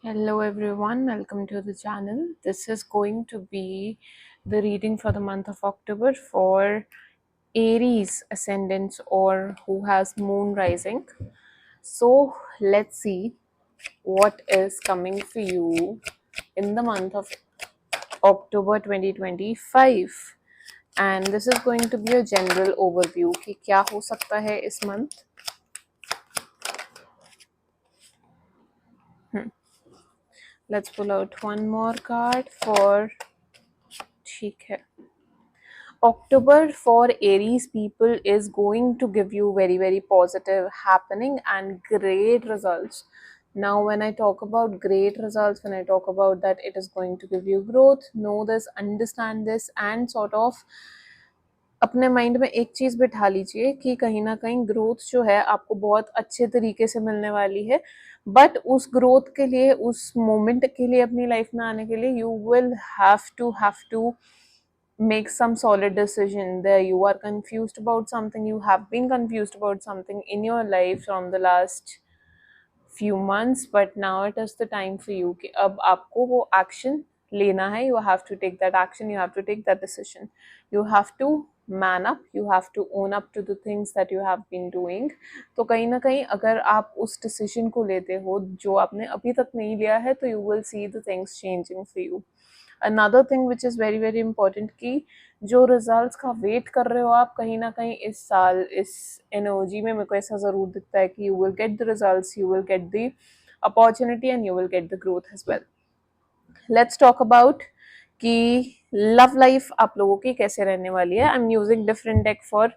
Hello everyone, welcome to the channel. This is going to be the reading for the month of October for Aries ascendants or who has moon rising. So let's see what is coming for you in the month of October 2025. And this is going to be a general overview कि क्या हो सकता है इस month. Let's pull out one more card for ठीक है. October for Aries people is going to give you very positive happening and great results. Now when I talk about great results, when I talk about that it is going to give you growth, know this, understand this and sort of अपने mind में एक चीज बिठा लीजिए कि कहीं ना कहीं ग्रोथ जो है आपको बहुत अच्छे तरीके से मिलने वाली है, बट उस ग्रोथ के लिए, उस मोमेंट के लिए, अपनी लाइफ में आने के लिए you will have to make some solid decision. There you are confused about something, you have been confused about something in your life from the last few months, but now it is the time for you कि अब आपको वो action लेना है. You have to take that action, you have to take that decision, you have to man up, you have to own up to the things that you have been doing. तो कहीं ना कहीं अगर आप उस decision को लेते हो जो आपने अभी तक नहीं लिया है, तो you will see the things changing for you. Another thing which is very important कि जो रिजल्ट्स का वेट कर रहे हो आप, कहीं ना कहीं इस साल इस एनर्जी में मेरे को ऐसा ज़रूर दिखता है कि you will get the results, you will get the opportunity and you will get the growth as well. Let's talk about कि लव लाइफ आप लोगों की कैसे रहने वाली है. I am using different deck for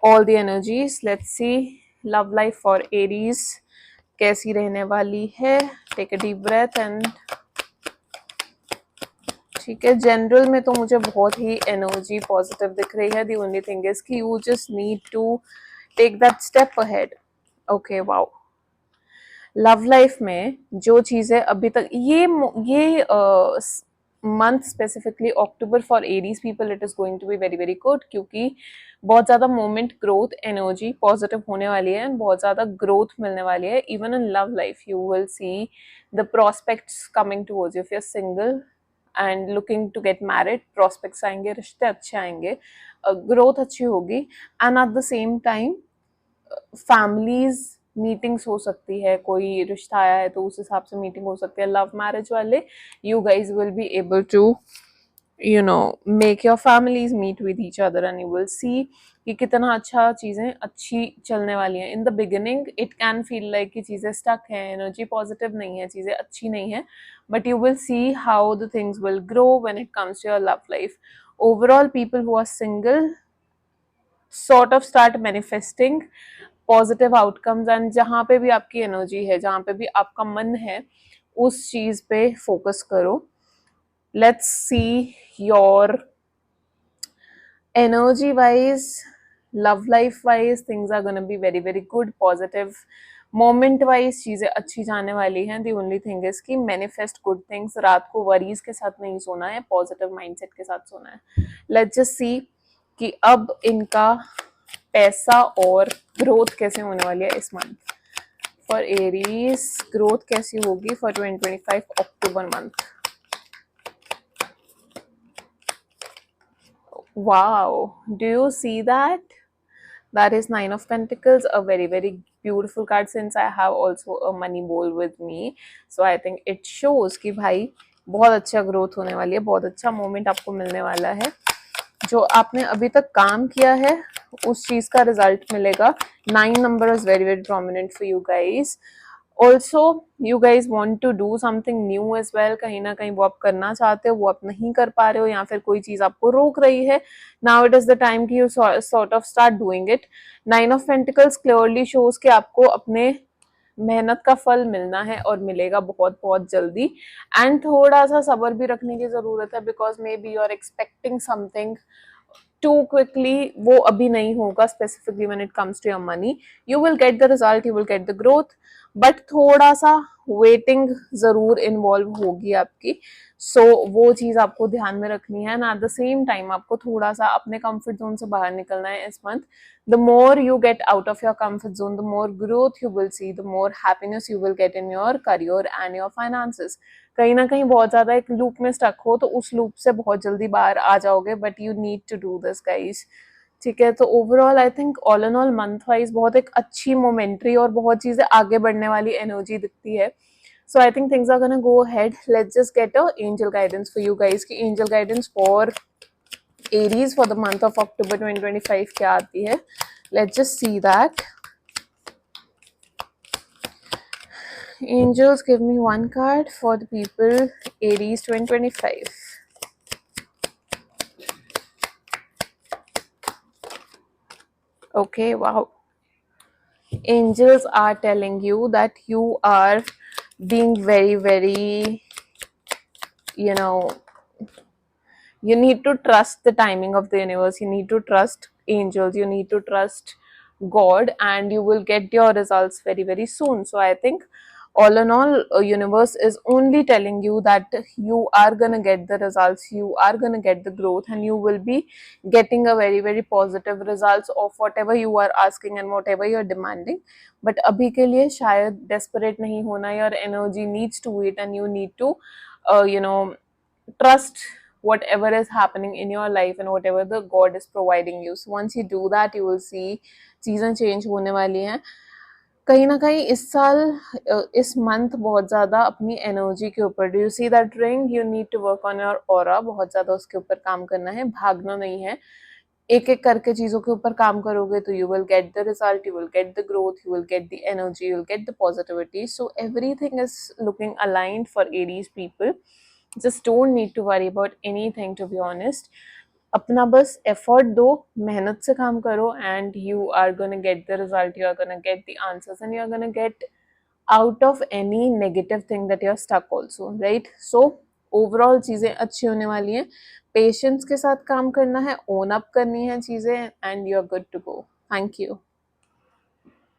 all the energies. Let's see love life for Aries कैसी रहने वाली है. Take a deep breath and ठीक है. जनरल में तो मुझे बहुत ही एनर्जी पॉजिटिव दिख रही है. दी ओनली थिंग इज कि you just need to take that step ahead. Okay, wow. Love life में जो चीज़ें अभी तक ये month specifically October for Aries people it is going to be very good, क्योंकि बहुत ज़्यादा मोमेंट, ग्रोथ, एनर्जी पॉजिटिव होने वाली है एंड बहुत ज़्यादा ग्रोथ मिलने वाली है. Even in love life you will see the prospects coming towards you. If you are single and looking to get married, prospects आएंगे, रिश्ते अच्छे आएंगे, ग्रोथ अच्छी होगी. And at the same time families meetings हो सकती है. कोई रिश्ता आया है तो उस हिसाब से मीटिंग हो सकती है. लव मैरिज वाले, you guys will be able to make your families meet with each other and you will see कि कितना अच्छा चीज़ें अच्छी चलने वाली हैं. In the beginning it can feel like कि चीज़ें स्टक हैं, एनर्जी पॉजिटिव नहीं है, चीज़ें अच्छी नहीं है, but you will see how the things will grow when it comes to your love life. Overall people who are single sort of start manifesting positive outcomes and जहाँ पे भी आपकी एनर्जी है, जहाँ पे भी आपका मन है, उस चीज़ पे फोकस करो. Let's see your energy wise, love life wise, things are going to be very good, positive. Moment wise चीज़ें अच्छी जाने वाली हैं. दी ओनली थिंग इज कि मैनिफेस्ट गुड थिंग्स. रात को वरीज के साथ नहीं सोना है, पॉजिटिव माइंडसेट के साथ सोना है. लेट्स जस्ट सी कि अब इनका पैसा और ग्रोथ कैसे होने वाली है इस मंथ. फॉर एरीज ग्रोथ कैसी होगी for 2025 October month. Wow, do you see that? That is Nine of Pentacles, a very beautiful card since I have also a money bowl with me. So I think it shows कि भाई बहुत अच्छा growth होने वाली है, बहुत अच्छा moment आपको मिलने वाला है. जो आपने अभी तक काम किया है उस चीज़ का रिजल्ट मिलेगा. 9 number is very prominent for you guys. Also you guys want to do something new as well. कहीं ना कहीं वो आप करना चाहते हो, वो आप नहीं कर पा रहे हो, या फिर कोई चीज आपको रोक रही है. Now it is the time कि you sort of start doing it. Nine of pentacles clearly shows कि आपको अपने मेहनत का फल मिलना है और मिलेगा बहुत जल्दी. एंड थोड़ा सा सब्र भी रखने की जरूरत है, because may be you are expecting something too quickly. वो अभी नहीं होगा. specifically when it comes to your money, you will get the result, you will get the growth, but थोड़ा सा वेटिंग ज़रूर इन्वॉल्व होगी आपकी. सो वो चीज़ आपको ध्यान में रखनी है. And at the same time आपको थोड़ा सा अपने कंफर्ट जोन से बाहर निकलना है इस month. The more you get out of your comfort zone, the more growth you will see, the more happiness you will get in your career and your finances. कहीं ना कहीं बहुत ज़्यादा एक लूप में स्टक हो तो उस लूप से बहुत जल्दी बाहर आ जाओगे, but you need to do this guys. ठीक है, तो overall I think all and all month wise बहुत एक अच्छी मोमेंट्री और बहुत चीज़ें आगे बढ़ने वाली एनर्जी दिखती है. So I think things are gonna go ahead. Let's just get a angel guidance for you guys. कि angel guidance for Aries for the month of October 2025 क्या आती है. Let's just see that. Angels, give me one card for the people Aries 2025. Okay, wow. Angels are telling you that you are being very, very, you know, you need to trust the timing of the universe. You need to trust angels. You need to trust God, and you will get your results very, very soon. So I think all in all, universe is only telling you that you are gonna get the results, you are gonna get the growth, and you will be getting a very, very positive results of whatever you are asking and whatever you are demanding. But अभी के लिए शायद desperate नहीं होना. Your energy needs to wait, and you need to, trust whatever is happening in your life and whatever the God is providing you. So once you do that, you will see चीज़ें change होने वाली हैं. कहीं ना कहीं इस साल, इस मंथ बहुत ज़्यादा अपनी एनर्जी के ऊपर, do you see that ring, you need to work on your aura. बहुत ज़्यादा उसके ऊपर काम करना है, भागना नहीं है. एक एक करके चीज़ों के ऊपर काम करोगे तो you will get the result, you will get the growth, you will get the energy, you will get the positivity. So everything is looking aligned for Aries people. Just don't need to worry about anything, to be honest. अपना बस effort दो, मेहनत से काम करो, and you are gonna get the result, you are gonna get the answers, and you are gonna get out of any negative thing that you're stuck also, right? So overall चीज़ें अच्छी होने वाली हैं. पेशेंस के साथ काम करना है, ओन अप करनी है चीज़ें, and you are good to go. Thank you.